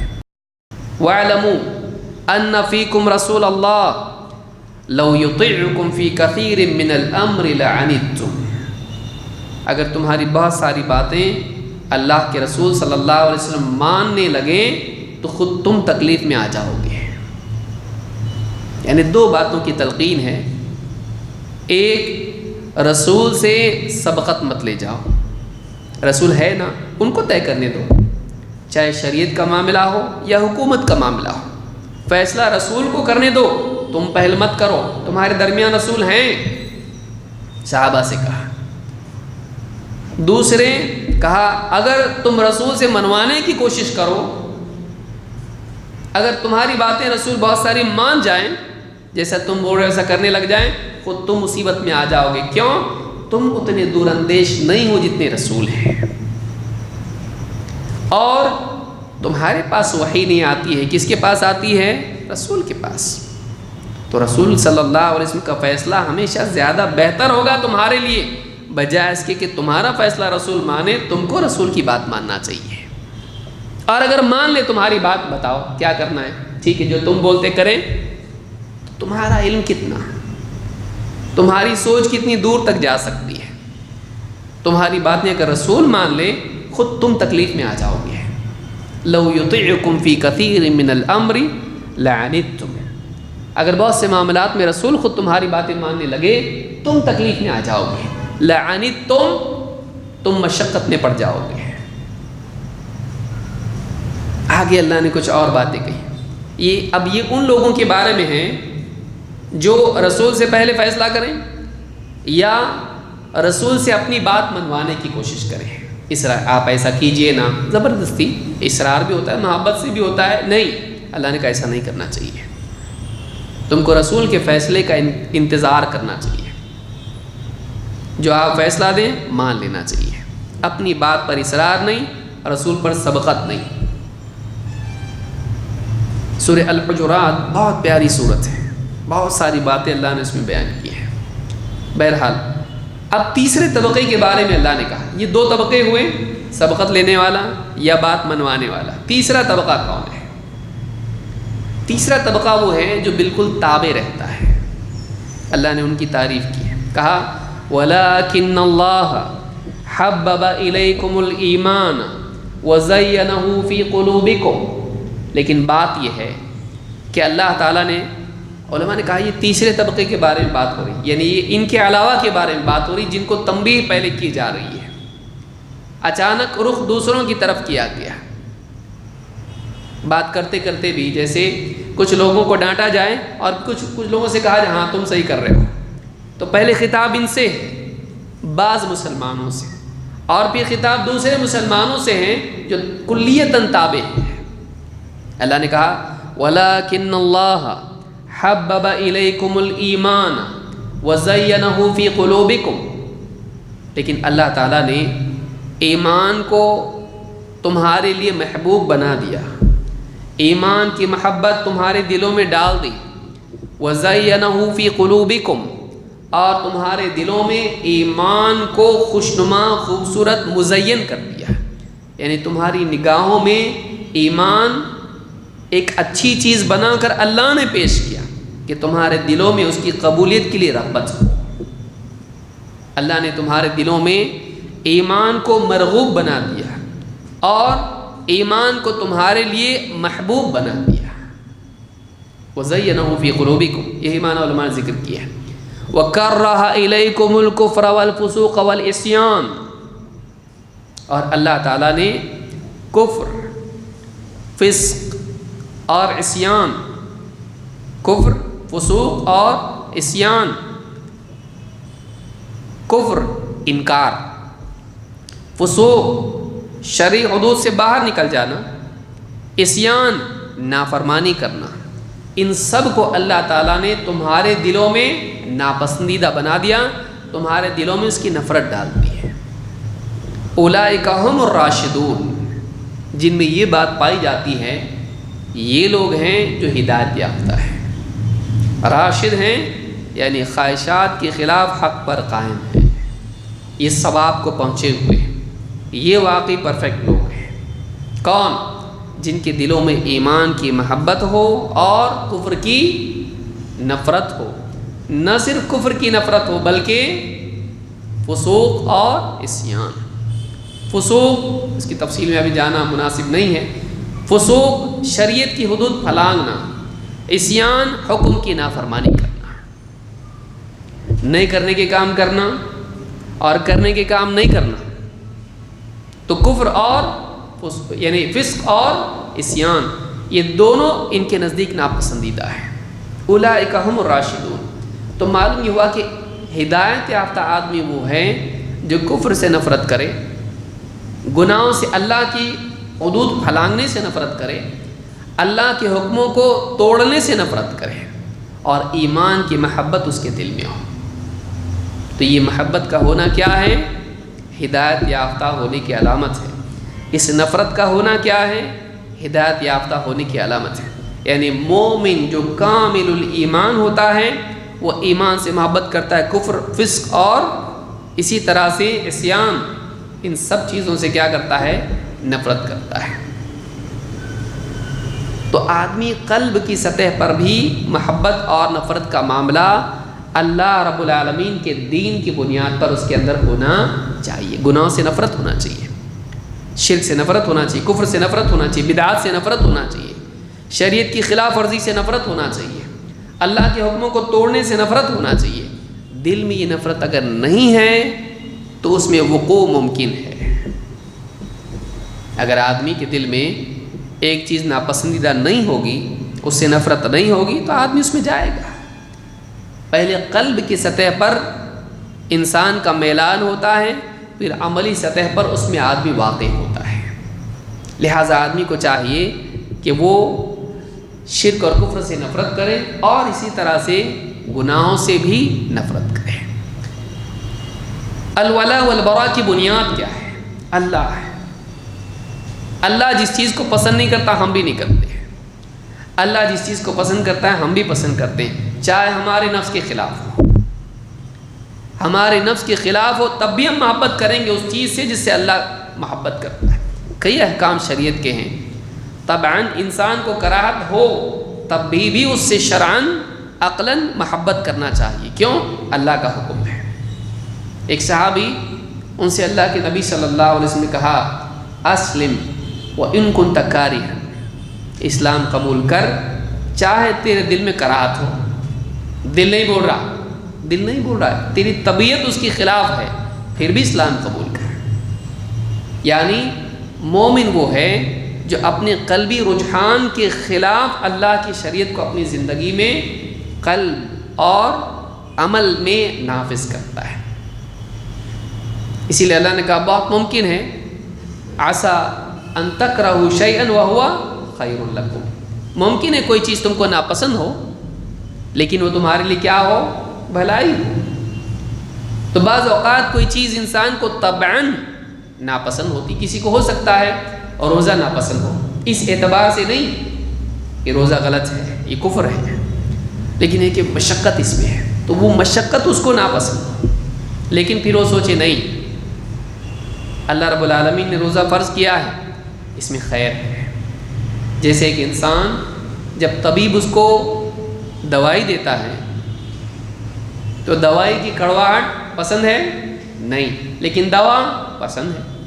وَاعْلَمُوا أَنَّ فِيكُمْ رَسُولَ اللَّهِ لَوْ يُطِيعُكُمْ فِي كَثِيرٍ مِّنَ الْأَمْرِ لَعَنِتُّمْ۔ اگر تمہاری بہت ساری باتیں اللہ کے رسول صلی اللہ علیہ وسلم ماننے لگیں تو خود تم تکلیف میں آ جاؤ گے۔ یعنی دو باتوں کی تلقین ہے، ایک رسول سے سبقت مت لے جاؤ، رسول ہے نا ان کو طے کرنے دو، چاہے شریعت کا معاملہ ہو یا حکومت کا معاملہ ہو، فیصلہ رسول کو کرنے دو، تم پہل مت کرو، تمہارے درمیان رسول ہیں، صحابہ سے کہا۔ دوسرے کہا اگر تم رسول سے منوانے کی کوشش کرو، اگر تمہاری باتیں رسول بہت ساری مان جائیں، جیسا تم بول رہے ہو ایسا کرنے لگ جائیں، خود تم مصیبت میں آ جاؤ گے. کیوں؟ تم اتنے دور اندیش نہیں ہو جتنے رسول ہیں، اور تمہارے پاس وحی نہیں آتی ہے. کس کے پاس آتی ہے؟ رسول کے پاس. تو رسول صلی اللہ علیہ وسلم کا فیصلہ ہمیشہ زیادہ بہتر ہوگا تمہارے لیے، بجائے اس کے کہ تمہارا فیصلہ رسول مانے. تم کو رسول کی بات ماننا چاہیے، اور اگر مان لے تمہاری بات، بتاؤ کیا کرنا ہے. ٹھیک ہے، جو تم بولتے کریں. تمہارا علم کتنا، تمہاری سوچ کتنی دور تک جا سکتی ہے. تمہاری باتیں اگر رسول مان لے، خود تم تکلیف میں آ جاؤ گے. لو یطیعکم فی کثیر من الامر لعنتم. اگر بہت سے معاملات میں رسول خود تمہاری باتیں ماننے لگے، تم تکلیف میں آ جاؤ گے. لعنتم، تم مشقت میں پڑ جاؤ گے. آگے اللہ نے کچھ اور باتیں کہی. اب یہ ان لوگوں کے بارے میں ہیں جو رسول سے پہلے فیصلہ کریں یا رسول سے اپنی بات منوانے کی کوشش کریں. اصرار، آپ ایسا کیجئے نا، زبردستی. اصرار بھی ہوتا ہے، محبت سے بھی ہوتا ہے. نہیں، اللہ نے کہا ایسا نہیں کرنا چاہیے. تم کو رسول کے فیصلے کا انتظار کرنا چاہیے. جو آپ فیصلہ دیں مان لینا چاہیے. اپنی بات پر اصرار نہیں، رسول پر سبقت نہیں. سورہ الحجرات بہت پیاری سورت ہے، بہت ساری باتیں اللہ نے اس میں بیان کی ہیں. بہرحال اب تیسرے طبقے کے بارے میں اللہ نے کہا. یہ دو طبقے ہوئے، سبقت لینے والا یا بات منوانے والا. تیسرا طبقہ کون ہے؟ تیسرا طبقہ وہ ہے جو بالکل تابع رہتا ہے. اللہ نے ان کی تعریف کی ہے، کہا وَلَكِنَّ اللَّهَ حَبَّبَ إِلَيْكُمُ الْإِيمَانَ وَزَيَّنَهُ فِي قُلُوبِكُمْ. لیکن بات یہ ہے کہ اللہ تعالیٰ نے، علماء نے کہا یہ تیسرے طبقے کے بارے میں بات ہو رہی، یعنی یہ ان کے علاوہ کے بارے میں بات ہو رہی جن کو تنبیہ پہلے کی جا رہی ہے. اچانک رخ دوسروں کی طرف کیا گیا. بات کرتے کرتے بھی جیسے کچھ لوگوں کو ڈانٹا جائے اور کچھ لوگوں سے کہا جائے ہاں تم صحیح کر رہے ہو، تو پہلے خطاب ان سے ہے، بعض مسلمانوں سے، اور پھر خطاب دوسرے مسلمانوں سے ہیں جو کلیتاً تابع ہیں. اللہ نے کہا وَلَكِنَّ اللَّهَ حَبَّبَ إِلَيْكُمُ الْإِيمَانَ وَزَيَّنَهُ فِي قُلُوبِكُمْ. لیکن اللہ تعالیٰ نے ایمان کو تمہارے لیے محبوب بنا دیا، ایمان کی محبت تمہارے دلوں میں ڈال دی. وَزَيَّنَهُ فِي قُلُوبِكُمْ، اور تمہارے دلوں میں ایمان کو خوشنما، خوبصورت، مزین کر دیا. یعنی تمہاری نگاہوں میں ایمان ایک اچھی چیز بنا کر اللہ نے پیش کیا کہ تمہارے دلوں میں اس کی قبولیت کے لیے رغبت ہو. اللہ نے تمہارے دلوں میں ایمان کو مرغوب بنا دیا اور ایمان کو تمہارے لیے محبوب بنا دیا. وَزَيَّنَهُ فِي قُلُوبِكُمْ، یہی معنی علماء نے ذکر کیا ہے. وَكَرَّهَ إِلَيْكُمُ الْكُفْرَ وَالْفُسُوقَ وَالْعِصْيَانَ، اور اللہ تعالیٰ نے کفر، فسق اور عصیان، کفر، فسوق اور عصیان. کفر انکار، فسوق شرعی حدود سے باہر نکل جانا، عصیان نافرمانی کرنا، ان سب کو اللہ تعالیٰ نے تمہارے دلوں میں ناپسندیدہ بنا دیا، تمہارے دلوں میں اس کی نفرت ڈال دی ہے. اولئک ھم الراشدون، جن میں یہ بات پائی جاتی ہے یہ لوگ ہیں جو ہدایت یافتہ ہیں. راشد ہیں یعنی خواہشات کے خلاف حق پر قائم ہیں، یہ ثواب کو پہنچے ہوئے ہیں، یہ واقعی پرفیکٹ لوگ ہیں. کون؟ جن کے دلوں میں ایمان کی محبت ہو اور کفر کی نفرت ہو. نہ صرف کفر کی نفرت ہو بلکہ فسوق اور عصیان. فسوق اس کی تفصیل میں ابھی جانا مناسب نہیں ہے. فسوق شریعت کی حدود پھلانگنا، عصیان حکم کی نافرمانی کرنا، نہیں کرنے کے کام کرنا اور کرنے کے کام نہیں کرنا. تو کفر اور یعنی فسق اور عصیان یہ دونوں ان کے نزدیک ناپسندیدہ ہیں. اولئک ھم الراشدون. تو معلوم یہ ہوا کہ ہدایت یافتہ آدمی وہ ہے جو کفر سے نفرت کرے، گناہوں سے، اللہ کی حدود پھلانگنے سے نفرت کرے، اللہ کے حکموں کو توڑنے سے نفرت کرے، اور ایمان کی محبت اس کے دل میں ہو. تو یہ محبت کا ہونا کیا ہے؟ ہدایت یافتہ ہونے کی علامت ہے۔ اس نفرت کا ہونا کیا ہے؟ ہدایت یافتہ ہونے کی علامت ہے۔ یعنی مومن جو کامل الایمان ہوتا ہے وہ ایمان سے محبت کرتا ہے، کفر، فسق اور اسی طرح سے عصیان، ان سب چیزوں سے کیا کرتا ہے؟ نفرت کرتا ہے۔ تو آدمی قلب کی سطح پر بھی محبت اور نفرت کا معاملہ اللہ رب العالمین کے دین کی بنیاد پر اس کے اندر ہونا چاہیے۔ گناہ سے نفرت ہونا چاہیے، شرک سے نفرت ہونا چاہیے، کفر سے نفرت ہونا چاہیے، بدعات سے نفرت ہونا چاہیے، شریعت کی خلاف ورزی سے نفرت ہونا چاہیے، اللہ کے حکموں کو توڑنے سے نفرت ہونا چاہیے۔ دل میں یہ نفرت اگر نہیں ہے تو اس میں وقوع ممکن ہے۔ اگر آدمی کے دل میں ایک چیز ناپسندیدہ نہیں ہوگی، اس سے نفرت نہیں ہوگی، تو آدمی اس میں جائے گا۔ پہلے قلب کی سطح پر انسان کا میلان ہوتا ہے، پھر عملی سطح پر اس میں آدمی واقع ہوتا ہے۔ لہٰذا آدمی کو چاہیے کہ وہ شرک اور کفر سے نفرت کرے اور اسی طرح سے گناہوں سے بھی نفرت کرے۔ الولا والبراء کی بنیاد کیا ہے؟ اللہ ہے۔ اللہ جس چیز کو پسند نہیں کرتا ہم بھی نہیں کرتے، اللہ جس چیز کو پسند کرتا ہے ہم بھی پسند کرتے ہیں، چاہے ہمارے نفس کے خلاف ہو، ہمارے نفس کے خلاف ہو تب بھی ہم محبت کریں گے اس چیز سے جس سے اللہ محبت کرتا ہے۔ کئی احکام شریعت کے ہیں، طبعاً انسان کو کراہت ہو تب بھی اس سے شرعاً عقلاً محبت کرنا چاہیے۔ کیوں؟ اللہ کا حکم ہے۔ ایک صحابی، ان سے اللہ کے نبی صلی اللہ علیہ وسلم نے کہا اسلم وَإِن كُنْتَ كَارِهًا، اسلام قبول کر چاہے تیرے دل میں کراہت ہو۔ دل نہیں بول رہا، دل نہیں بول رہا ہے، تیری طبیعت اس کی خلاف ہے، پھر بھی اسلام قبول کر۔ یعنی مومن وہ ہے جو اپنے قلبی رجحان کے خلاف اللہ کی شریعت کو اپنی زندگی میں قلب اور عمل میں نافذ کرتا ہے۔ اسی لیے اللہ نے کہا بہت ممکن ہے عسیٰ ان تکرہوا شیئا وہو خیر لکم، ممکن ہے کوئی چیز تم کو ناپسند ہو لیکن وہ تمہارے لیے کیا ہو؟ بھلائی ہو۔ تو بعض اوقات کوئی چیز انسان کو طبعاً ناپسند ہوتی، کسی کو ہو سکتا ہے اور روزہ ناپسند ہو، اس اعتبار سے نہیں کہ روزہ غلط ہے، یہ کفر ہے، لیکن ہے کہ مشقت اس میں ہے تو وہ مشقت اس کو ناپسند ہو، لیکن پھر وہ سوچے نہیں اللہ رب العالمین نے روزہ فرض کیا ہے، اس میں خیر ہے۔ جیسے ایک انسان جب طبیب اس کو دوائی دیتا ہے تو دوائی کی کڑواہٹ پسند ہے نہیں، لیکن دوا پسند ہے۔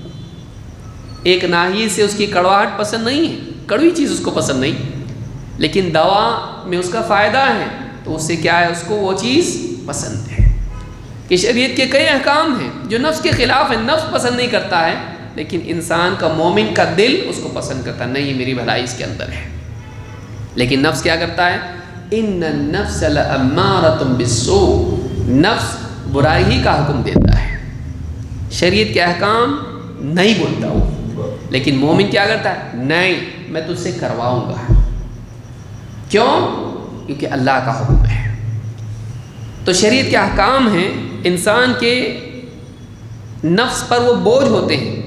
ایک ناحیے سے اس کی کڑواہٹ پسند نہیں ہے، کڑوی چیز اس کو پسند نہیں، لیکن دوا میں اس کا فائدہ ہے تو اس سے کیا ہے؟ اس کو وہ چیز پسند ہے۔ کہ شریعت کے کئی احکام ہیں جو نفس کے خلاف ہیں، نفس پسند نہیں کرتا ہے، لیکن انسان کا مومن کا دل اس کو پسند کرتا ہے، نہیں میری بھلائی اس کے اندر ہے، لیکن نفس کیا کرتا ہے؟ ان النفس لامارۃ بالسوء، نفس برائی ہی کا حکم دیتا ہے، شریعت کے احکام نہیں بولتا وہ، لیکن مومن کیا کرتا ہے؟ نہیں میں تجھ سے کرواؤں گا۔ کیوں؟ کیونکہ اللہ کا حکم ہے۔ تو شریعت کے احکام ہیں، انسان کے نفس پر وہ بوجھ ہوتے ہیں،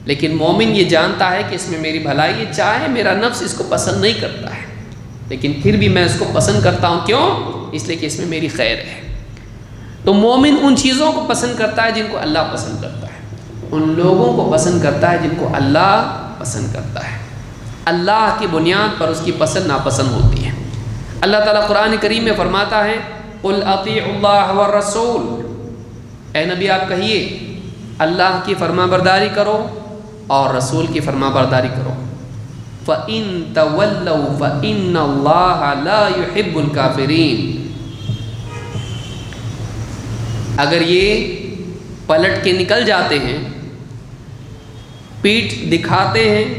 لیکن مومن یہ جانتا ہے کہ اس میں میری بھلائی ہے، چاہے میرا نفس اس کو پسند نہیں کرتا ہے لیکن پھر بھی میں اس کو پسند کرتا ہوں۔ کیوں؟ اس لیے کہ اس میں میری خیر ہے۔ تو مومن ان چیزوں کو پسند کرتا ہے جن کو اللہ پسند کرتا ہے، ان لوگوں کو پسند کرتا ہے جن کو اللہ پسند کرتا ہے۔ اللہ کی بنیاد پر اس کی پسند ناپسند ہوتی ہے۔ اللہ تعالیٰ قرآن کریم میں فرماتا ہے قُلْ أَطِيعُوا اللَّهَ وَالرَّسُولَ، اے نبی آپ کہیے اللہ کی فرما برداری کرو اور رسول کی فرما برداری کرو۔ فَإِن تَوَلَّوْا فَإِنَّ اللَّهَ لَا يُحِبُّ الْكَافِرِينَ، اگر یہ پلٹ کے نکل جاتے ہیں، پیٹھ دکھاتے ہیں،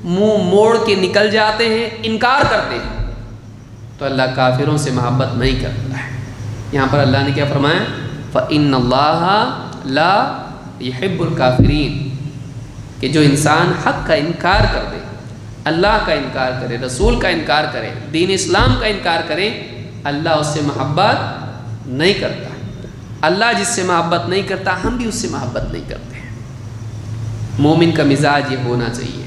منہ موڑ کے نکل جاتے ہیں، انکار کرتے ہیں، تو اللہ کافروں سے محبت نہیں کرتا ہے۔ یہاں پر اللہ نے کیا فرمایا؟ فَإِنَّ اللَّهَ لَا يُحِبُّ الْكَافِرِينَ، کہ جو انسان حق کا انکار کر دے، اللہ کا انکار کرے، رسول کا انکار کرے، دین اسلام کا انکار کرے، اللہ اس سے محبت نہیں کرتا۔ اللہ جس سے محبت نہیں کرتا ہم بھی اس سے محبت نہیں کرتے ہیں۔ مومن کا مزاج یہ ہونا چاہیے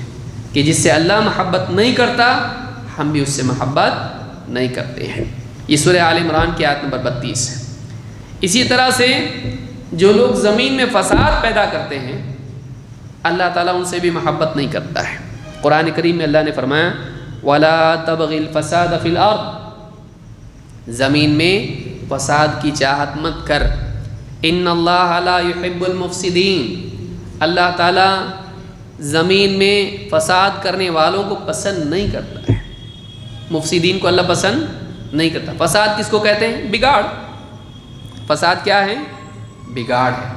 کہ جس سے اللہ محبت نہیں کرتا ہم بھی اس سے محبت نہیں کرتے ہیں۔ یہ سورہ آل عمران کی آیت نمبر 32 ہے۔ اسی طرح سے جو لوگ زمین میں فساد پیدا کرتے ہیں اللہ تعالیٰ ان سے بھی محبت نہیں کرتا ہے۔ قرآن کریم میں اللہ نے فرمایا وَلَا تَبْغِ الْفَسَادَ فِي الْأَرْضِ، زمین میں فساد کی چاہت مت کر، اِنَّ اللَّهَ لَا يُحِبُّ الْمُفْسِدِينَ، اللہ تعالیٰ زمین میں فساد کرنے والوں کو پسند نہیں کرتا ہے۔ مفسدین کو اللہ پسند نہیں کرتا۔ فساد کس کو کہتے ہیں؟ بگاڑ۔ فساد کیا ہے؟ بگاڑ ہے۔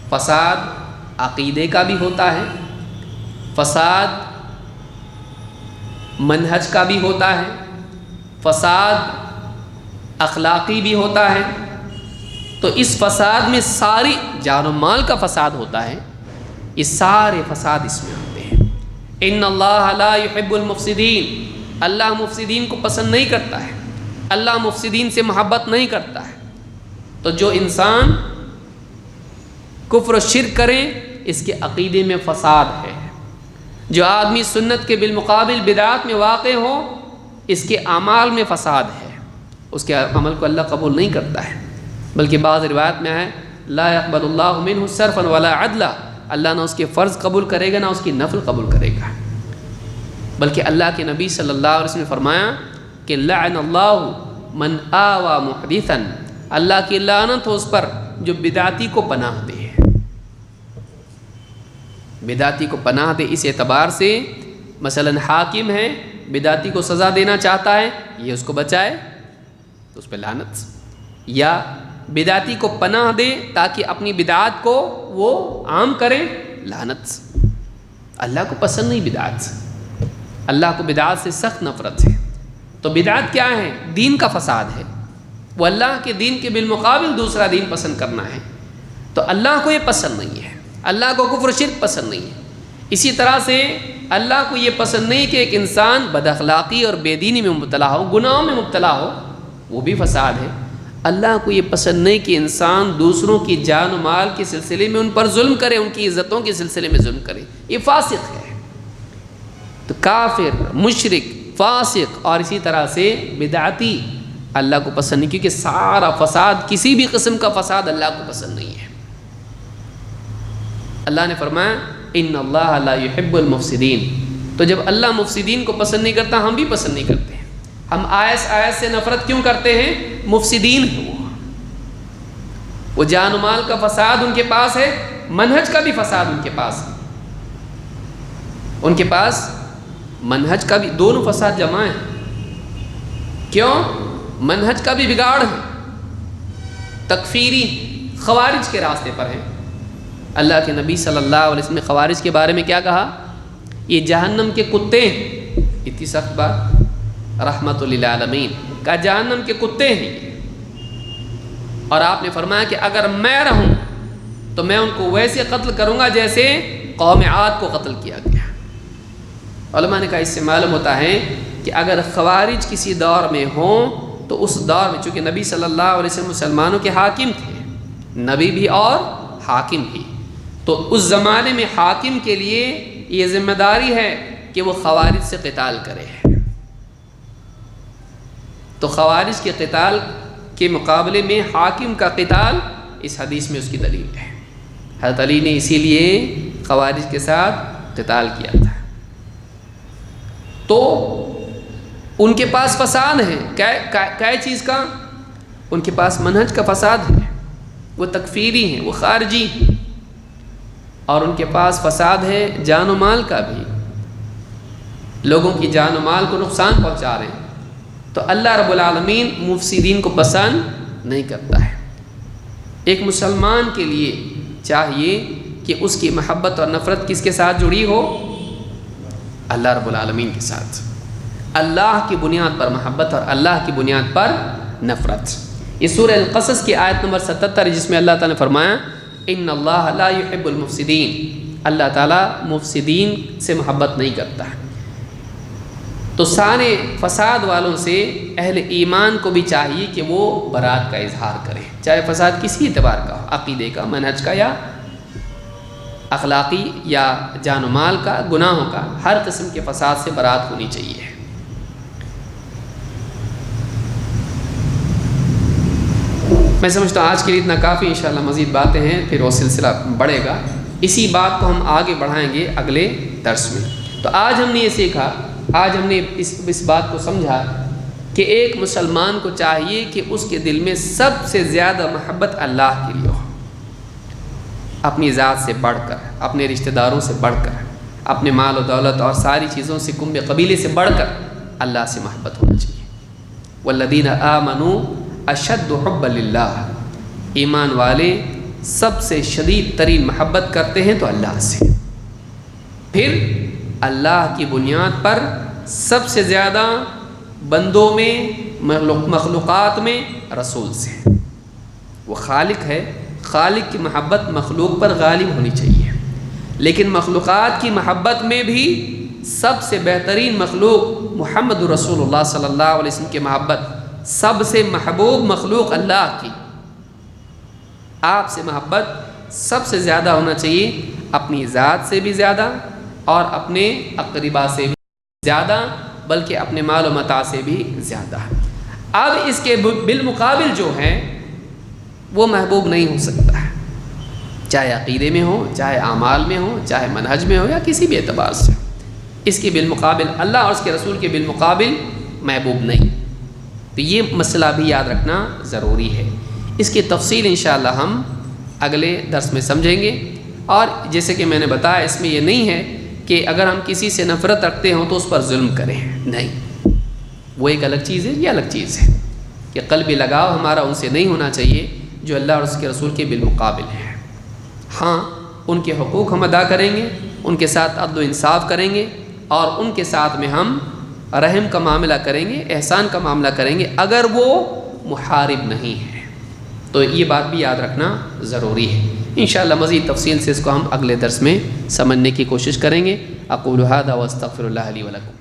فساد عقیدے کا بھی ہوتا ہے، فساد منہج کا بھی ہوتا ہے، فساد اخلاقی بھی ہوتا ہے۔ تو اس فساد میں ساری جان و مال کا فساد ہوتا ہے، یہ سارے فساد اس میں آتے ہیں۔ ان اللہ لا يحب المفسدین، اللہ مفسدین کو پسند نہیں کرتا ہے، اللہ مفسدین سے محبت نہیں کرتا ہے۔ تو جو انسان کفر و شرک کرے اس کے عقیدے میں فساد ہے، جو آدمی سنت کے بالمقابل بدعات میں واقع ہو اس کے اعمال میں فساد ہے، اس کے عمل کو اللہ قبول نہیں کرتا ہے۔ بلکہ بعض روایت میں ہے لا يقبل اللہ منہ صرفا ولا عدلا، اللہ نہ اس کے فرض قبول کرے گا نہ اس کی نفل قبول کرے گا۔ بلکہ اللہ کے نبی صلی اللہ علیہ وسلم نے فرمایا کہ لعن اللہ من آوى محدثا، اللہ کی لعنت ہو اس پر جو بدعتی کو پناہ دے، بدعتی کو پناہ دے۔ اس اعتبار سے مثلا حاکم ہے بدعتی کو سزا دینا چاہتا ہے، یہ اس کو بچائے تو اس پہ لعنت، یا بدعتی کو پناہ دے تاکہ اپنی بدعات کو وہ عام کرے، لعنت۔ اللہ کو پسند نہیں بدعات، اللہ کو بدعات سے سخت نفرت ہے۔ تو بدعات کیا ہے؟ دین کا فساد ہے، وہ اللہ کے دین کے بالمقابل دوسرا دین پسند کرنا ہے۔ تو اللہ کو یہ پسند نہیں ہے، اللہ کو کفر و شرک پسند نہیں ہے۔ اسی طرح سے اللہ کو یہ پسند نہیں کہ ایک انسان بد اخلاقی اور بے دینی میں مبتلا ہو، گناہوں میں مبتلا ہو، وہ بھی فساد ہے۔ اللہ کو یہ پسند نہیں کہ انسان دوسروں کی جان و مال کے سلسلے میں ان پر ظلم کرے، ان کی عزتوں کے سلسلے میں ظلم کرے، یہ فاسق ہے۔ تو کافر، مشرک، فاسق اور اسی طرح سے بدعتی اللہ کو پسند نہیں، کیونکہ سارا فساد، کسی بھی قسم کا فساد اللہ کو پسند نہیں ہے۔ اللہ نے فرمایا ان اللہ لا يحب المفسدین، تو جب اللہ مفسدین کو پسند نہیں کرتا ہم بھی پسند نہیں کرتے ہیں۔ ہم آیس سے نفرت کیوں کرتے ہیں؟ مفسدین ہیں وہ جان و مال کا فساد ان کے پاس ہے، منہج کا بھی فساد ان کے پاس ہے، ان کے پاس منہج کا بھی، دونوں فساد جمع ہیں۔ کیوں؟ منہج کا بھی بگاڑ ہے، تکفیری خوارج کے راستے پر ہیں۔ اللہ کے نبی صلی اللہ علیہ وسلم نے خوارج کے بارے میں کیا کہا؟ یہ جہنم کے کتے ہیں، اتنی سخت بات، رحمت للعالمین، کہا جہنم کے کتے ہیں یہ۔ اور آپ نے فرمایا کہ اگر میں رہوں تو میں ان کو ویسے قتل کروں گا جیسے قوم عاد کو قتل کیا گیا۔ علماء نے کہا اس سے معلوم ہوتا ہے کہ اگر خوارج کسی دور میں ہوں تو اس دور میں، چونکہ نبی صلی اللہ علیہ وسلم مسلمانوں کے حاکم تھے، نبی بھی اور حاکم بھی، تو اس زمانے میں حاکم کے لیے یہ ذمہ داری ہے کہ وہ خوارج سے قتال کرے۔ تو خوارج کے قتال کے مقابلے میں حاکم کا قتال اس حدیث میں اس کی دلیل ہے۔ حضرت علی نے اسی لیے خوارج کے ساتھ قتال کیا تھا۔ تو ان کے پاس فساد ہے، کیا چیز کا؟ ان کے پاس منہج کا فساد ہے، وہ تکفیری ہیں، وہ خارجی ہیں، اور ان کے پاس فساد ہے جان و مال کا بھی، لوگوں کی جان و مال کو نقصان پہنچا رہے ہیں۔ تو اللہ رب العالمین مفسدین کو پسند نہیں کرتا ہے۔ ایک مسلمان کے لیے چاہیے کہ اس کی محبت اور نفرت کس کے ساتھ جڑی ہو؟ اللہ رب العالمین کے ساتھ، اللہ کی بنیاد پر محبت اور اللہ کی بنیاد پر نفرت۔ یہ سورہ القصص کی آیت نمبر 77 جس میں اللہ تعالیٰ نے فرمایا ان اللہ لا يحب المفسدین، اللہ تعالیٰ مفسدین سے محبت نہیں کرتا ہے۔ تو سارے فساد والوں سے اہل ایمان کو بھی چاہیے کہ وہ برات کا اظہار کریں، چاہے فساد کسی اعتبار کا ہو، عقیدے کا، منہج کا، یا اخلاقی، یا جان و مال کا، گناہوں کا، ہر قسم کے فساد سے برات ہونی چاہیے۔ میں سمجھتا ہوں آج کے لیے اتنا کافی، انشاءاللہ مزید باتیں ہیں، پھر وہ سلسلہ بڑھے گا، اسی بات کو ہم آگے بڑھائیں گے اگلے درس میں۔ تو آج ہم نے یہ سیکھا، آج ہم نے اس بات کو سمجھا کہ ایک مسلمان کو چاہیے کہ اس کے دل میں سب سے زیادہ محبت اللہ کے لیے ہو، اپنی ذات سے بڑھ کر، اپنے رشتہ داروں سے بڑھ کر، اپنے مال و دولت اور ساری چیزوں سے، کنبے قبیلے سے بڑھ کر اللہ سے محبت ہونا چاہیے۔ والذین آمنوا اشد حبا للہ، ایمان والے سب سے شدید ترین محبت کرتے ہیں تو اللہ سے، پھر اللہ کی بنیاد پر سب سے زیادہ بندوں میں، مخلوقات میں رسول سے۔ وہ خالق ہے، خالق کی محبت مخلوق پر غالب ہونی چاہیے، لیکن مخلوقات کی محبت میں بھی سب سے بہترین مخلوق محمد رسول اللہ صلی اللہ علیہ وسلم کی محبت، سب سے محبوب مخلوق اللہ کی، آپ سے محبت سب سے زیادہ ہونا چاہیے، اپنی ذات سے بھی زیادہ اور اپنے اقربا سے بھی زیادہ، بلکہ اپنے مال و متاع سے بھی زیادہ۔ اب اس کے بالمقابل جو ہے وہ محبوب نہیں ہو سکتا ہے، چاہے عقیدے میں ہو، چاہے اعمال میں ہو، چاہے منہج میں ہو، یا کسی بھی اعتبار سے، اس کے بالمقابل اللہ اور اس کے رسول کے بالمقابل محبوب نہیں۔ تو یہ مسئلہ بھی یاد رکھنا ضروری ہے، اس کی تفصیل انشاءاللہ ہم اگلے درس میں سمجھیں گے۔ اور جیسے کہ میں نے بتایا، اس میں یہ نہیں ہے کہ اگر ہم کسی سے نفرت رکھتے ہوں تو اس پر ظلم کریں، نہیں، وہ ایک الگ چیز ہے، یہ الگ چیز ہے کہ قلبی لگاؤ ہمارا ان سے نہیں ہونا چاہیے جو اللہ اور اس کے رسول کے بالمقابل ہیں۔ ہاں، ان کے حقوق ہم ادا کریں گے، ان کے ساتھ عدل و انصاف کریں گے، اور ان کے ساتھ میں ہم رحم کا معاملہ کریں گے، احسان کا معاملہ کریں گے، اگر وہ محارب نہیں ہے۔ تو یہ بات بھی یاد رکھنا ضروری ہے۔ انشاءاللہ مزید تفصیل سے اس کو ہم اگلے درس میں سمجھنے کی کوشش کریں گے۔ اقول ھذا واستغفر اللہ لی ولکم۔